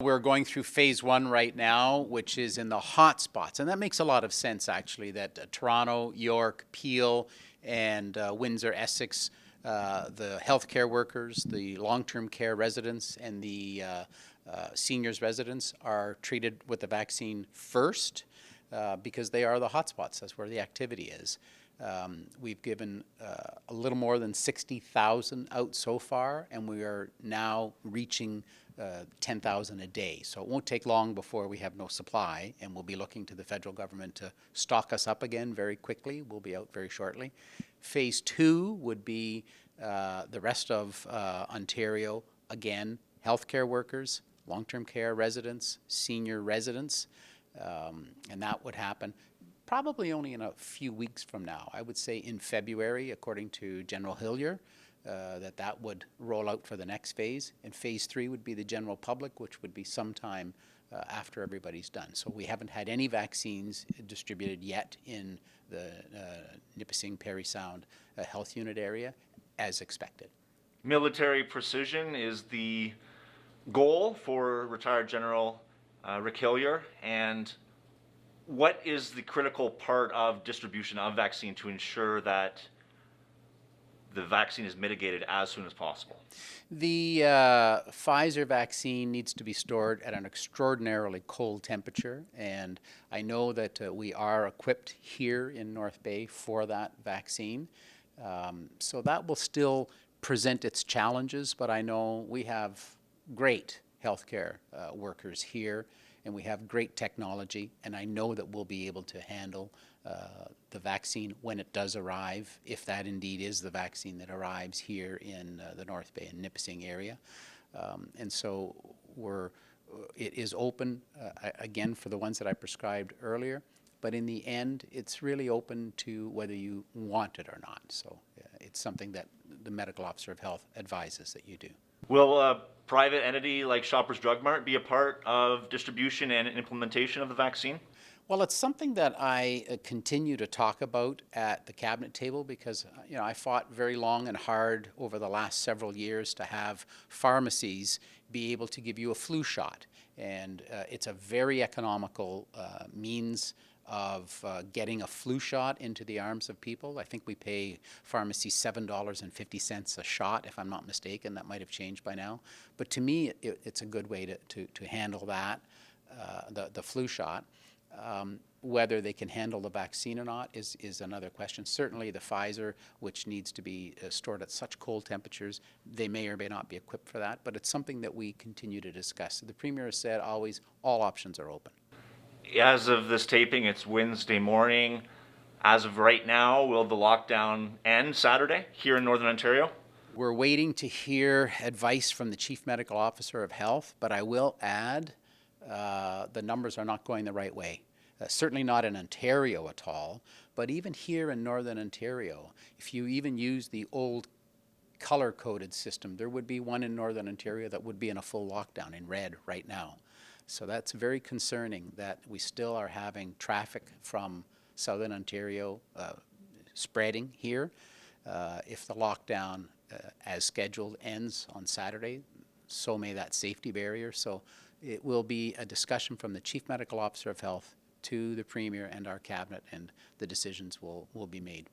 We're going through phase 1 right now, which is in the hot spots. And that makes a lot of sense, actually, that Toronto, York, Peel, and Windsor, Essex, the healthcare workers, the long-term care residents, and the seniors residents are treated with the vaccine first because they are the hotspots. That's where the activity is. We've given a little more than 60,000 out so far, and we are now reaching 10,000 a day. So it won't take long before we have no supply, and we'll be looking to the federal government to stock us up again very quickly. We'll be out very shortly. Phase 2 would be the rest of Ontario, again, healthcare workers, long-term care residents, senior residents, and that would happen probably only in a few weeks from now. I would say in February, according to General Hillier, that would roll out for the next phase. And phase 3 would be the general public, which would be sometime after everybody's done. So we haven't had any vaccines distributed yet in the Nipissing, Parry Sound health unit area, as expected. Military precision is the goal for retired General Rick Hillier, and what is the critical part of distribution of vaccine to ensure that the vaccine is mitigated as soon as possible? The Pfizer vaccine needs to be stored at an extraordinarily cold temperature, and I know that we are equipped here in North Bay for that vaccine. So that will still present its challenges, but I know we have great healthcare workers here, and we have great technology, and I know that we'll be able to handle the vaccine when it does arrive, if that indeed is the vaccine that arrives here in the North Bay and Nipissing area. And so it is open, again, for the ones that I prescribed earlier, but in the end, it's really open to whether you want it or not. So it's something that the medical officer of health advises that you do. Will a private entity like Shoppers Drug Mart be a part of distribution and implementation of the vaccine? Well, it's something that I continue to talk about at the cabinet table because, I fought very long and hard over the last several years to have pharmacies be able to give you a flu shot. And it's a very economical means of getting a flu shot into the arms of people. I think we pay pharmacies $7.50 a shot, if I'm not mistaken. That might have changed by now. But to me, it's a good way to handle that, the flu shot. Whether they can handle the vaccine or not is another question. Certainly the Pfizer, which needs to be stored at such cold temperatures, they may or may not be equipped for that, but it's something that we continue to discuss. The Premier has said always all options are open. As of this taping, it's Wednesday morning. As of right now, will the lockdown end Saturday here in Northern Ontario? We're waiting to hear advice from the Chief Medical Officer of Health, but I will add the numbers are not going the right way. Certainly not in Ontario at all, but even here in Northern Ontario, if you even use the old color-coded system, there would be one in Northern Ontario that would be in a full lockdown in red right now. So that's very concerning that we still are having traffic from Southern Ontario spreading here. If the lockdown as scheduled ends on Saturday, so may that safety barrier. So it will be a discussion from the Chief Medical Officer of Health to the Premier and our Cabinet, and the decisions will be made.